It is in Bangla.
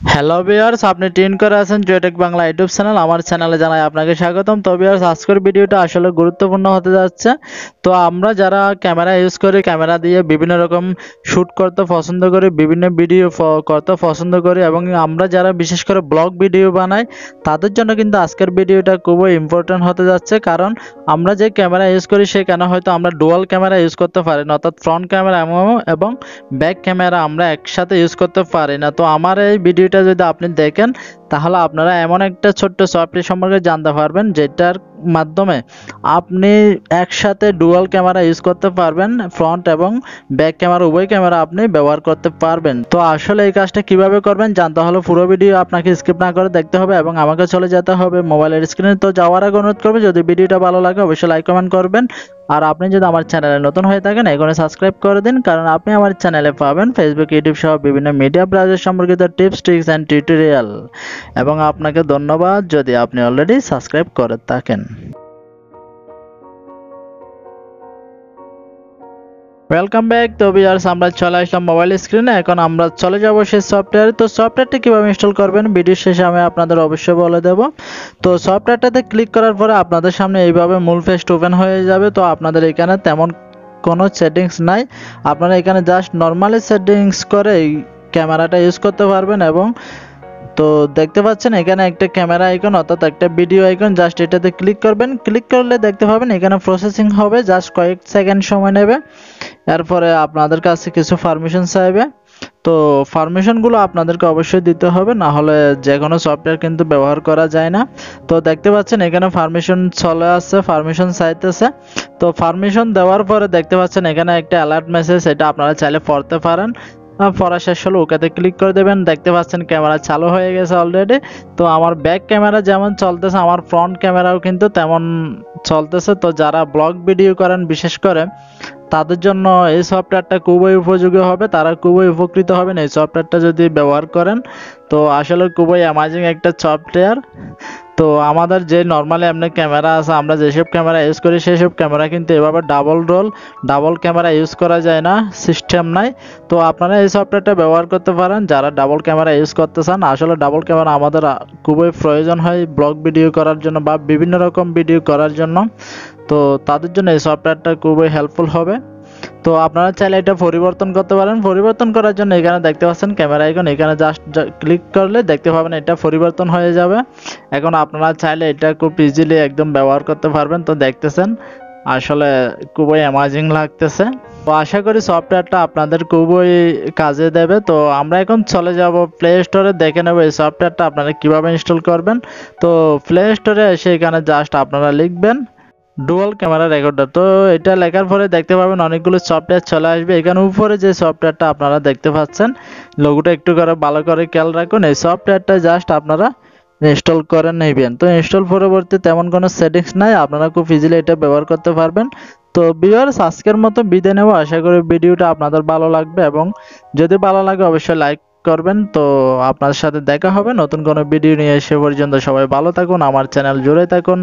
হ্যালো ভিউয়ার্স, আপনি টিউন করে আছেন জয়টেক বাংলা ইউটিউব চ্যানেল। আমার চ্যানেলে জানাই আপনাকে স্বাগতম। তো ভিউয়ার্স, আজকের ভিডিওটা আসলে গুরুত্বপূর্ণ হতে যাচ্ছে। তো আমরা যারা ক্যামেরা ইউজ করি, ক্যামেরা দিয়ে বিভিন্ন রকম শ্যুট করতে পছন্দ করি, বিভিন্ন ভিডিও করতে পছন্দ করি এবং আমরা যারা বিশেষ করে ব্লগ ভিডিও বানাই, তাদের জন্য কিন্তু আজকের ভিডিওটা খুবই ইম্পর্টেন্ট হতে যাচ্ছে। কারণ আমরা যে ক্যামেরা ইউজ করি সেখানে হয়তো আমরা ডুয়াল ক্যামেরা ইউজ করতে পারি না, অর্থাৎ ফ্রন্ট ক্যামেরা এবং ব্যাক ক্যামেরা আমরা একসাথে ইউজ করতে পারি না। তো আমার এই ভিডিওটা যদি আপনি দেখেন, তাহলে আপনারা এমন একটা ছোট্ট সফটওয়্যার সম্পর্কে জানতে পারবেন যেটার মাধ্যমে আপনি একসাথে ডুয়াল ক্যামেরা ইউজ করতে পারবেন। ফ্রন্ট এবং ব্যাক ক্যামেরা উভয় ক্যামেরা আপনি ব্যবহার করতে পারবেন। তো আসলে এই কাজটা কিভাবে করবেন জানতে হলে পুরো ভিডিও আপনাকে স্কিপ না করে দেখতে হবে এবং আমাকে চলে যেতে হবে মোবাইলের স্ক্রিনে। তো যাওয়ার আগে অনুরোধ করবে, যদি ভিডিওটা ভালো লাগে অবশ্যই লাইক কমেন্ট করবেন। আর আপনি যদি আমার চ্যানেলে নতুন হয়ে থাকেন, এখনই সাবস্ক্রাইব করে দিন, কারণ আপনি আমার চ্যানেলে পাবেন ফেসবুক, ইউটিউব সহ বিভিন্ন মিডিয়া ব্রাউজার সম্পর্কিত টিপস, ট্রিক্স অ্যান্ড টিউটোরিয়াল। এবং আপনাকে ধন্যবাদ যদি আপনি অলরেডি সাবস্ক্রাইব করে থাকেন। Welcome back. তো ভিউয়ার্স, আমরা চলে আসলাম মোবাইল স্ক্রিনে। এখন আমরা চলে যাব সেই সফটওয়্যারে। তো সফটওয়্যারটি কীভাবে ইনস্টল করবেন ভিডিও শেষে আমি আপনাদের অবশ্যই বলে দেব। তো সফটওয়্যারটাতে ক্লিক করার পরে আপনাদের সামনে এইভাবে মূল পেজটা ওপেন হয়ে যাবে। তো আপনাদের এখানে তেমন কোনো সেটিংস নাই, আপনারা এখানে জাস্ট নর্মালি সেটিংস করে এই ক্যামেরাটা ইউজ করতে পারবেন। এবং তো দেখতে পাচ্ছেন এখানে একটা ক্যামেরা আইকন অর্থাৎ একটা ভিডিও আইকন, জাস্ট এটাতে ক্লিক করবেন। ক্লিক করলে দেখতে পাবেন এখানে প্রসেসিং হবে, জাস্ট কয়েক সেকেন্ড সময় নেবে। এরপরে আপনাদের কাছে কিছু পারমিশন চাইবে। তো পারমিশনগুলো আপনাদেরকে অবশ্যই দিতে হবে, না হলে যে কোনো সফটওয়্যার কিন্তু ব্যবহার করা যায় না। তো দেখতে পাচ্ছেন এখানে পারমিশন চলে আসছে, পারমিশন চাইতেছে। তো পারমিশন দেওয়ার পরে দেখতে পাচ্ছেন এখানে একটা অ্যালার্ট মেসেজ, এটা আপনারা চাইলে পড়তে পারেন। পড়া শেষ হলে ওকেতে ক্লিক করে দেবেন। দেখতে পাচ্ছেন ক্যামেরা চালু হয়ে গেছে অলরেডি। তো আমার ব্যাক ক্যামেরা যেমন চলতেছে, আমার ফ্রন্ট ক্যামেরাও কিন্তু তেমন চলতেছে। তো যারা ব্লগ ভিডিও করেন বিশেষ করে, তাদের জন্য এই সফটওয়্যারটা খুবই উপযোগী হবে, তারা খুবই উপকৃত হবেন এই সফটওয়্যারটা যদি ব্যবহার করেন। তো আসলে খুবই অ্যামেজিং একটা সফটওয়্যার। তো আমাদের যে নর্মালি এমনি ক্যামেরা আছে, আমরা যেসব ক্যামেরা ইউজ করি সেসব ক্যামেরা কিন্তু এভাবে ডাবল ক্যামেরা ইউজ করা যায় না, সিস্টেম নাই। তো আপনারা এই সফটওয়্যারটা ব্যবহার করতে পারেন যারা ডাবল ক্যামেরা ইউজ করতে চান। আসলে ডাবল ক্যামেরা আমাদের খুবই প্রয়োজন হয় ব্লগ ভিডিও করার জন্য বা বিভিন্ন রকম ভিডিও করার জন্য। তো তাদের জন্য এই সফটওয়্যারটা খুবই হেল্পফুল হবে। তো আপনারা চাইলে এটা পরিবর্তন করতে পারেন। পরিবর্তন করার জন্য এখানে দেখতে পাচ্ছেন ক্যামেরা আইকন, এখানে জাস্ট ক্লিক করলে দেখতে পাবেন এটা পরিবর্তন হয়ে যাবে। এখন আপনারা চাইলে এটা খুব ইজিলি একদম ব্যবহার করতে পারবেন। তো দেখতেছেন আসলে খুবই অ্যামেজিং লাগতেছে। তো আশা করি সফটওয়্যারটা আপনাদের খুবই কাজে দেবে। তো আমরা এখন চলে যাব প্লে স্টোরে, দেখে নেব এই সফটওয়্যারটা আপনারা কিভাবে ইনস্টল করবেন। তো প্লে স্টোরে এসে এখানে জাস্ট আপনারা লিখবেন ডুয়াল ক্যামেরা রেকর্ডার। তো এটা লেখার পরে দেখতে পাবেন অনেকগুলো সফটওয়্যার চলে আসবে। এখানে উপরে যে সফটওয়্যারটা আপনারা দেখতে পাচ্ছেন, লোগোটা একটু করে ভালো করে খেয়াল রাখুন। এই সফটওয়্যারটা জাস্ট আপনারা ইনস্টল করে নেবেন। তো ইনস্টল পরবর্তী তেমন কোনো সেটিংস নাই, আপনারা খুব ইজিলি এটা ব্যবহার করতে পারবেন। তো ভিউয়ার্স, আজকের মতো বিদায় নেব। আশা করি ভিডিওটা আপনাদের ভালো লাগবে এবং যদি ভালো লাগে অবশ্যই লাইক করবেন। তো আপনার সাথে দেখা হবে নতুন কোনো ভিডিও নিয়ে। সে পর্যন্ত সবাই ভালো থাকুন, আমার চ্যানেল জুড়ে থাকুন।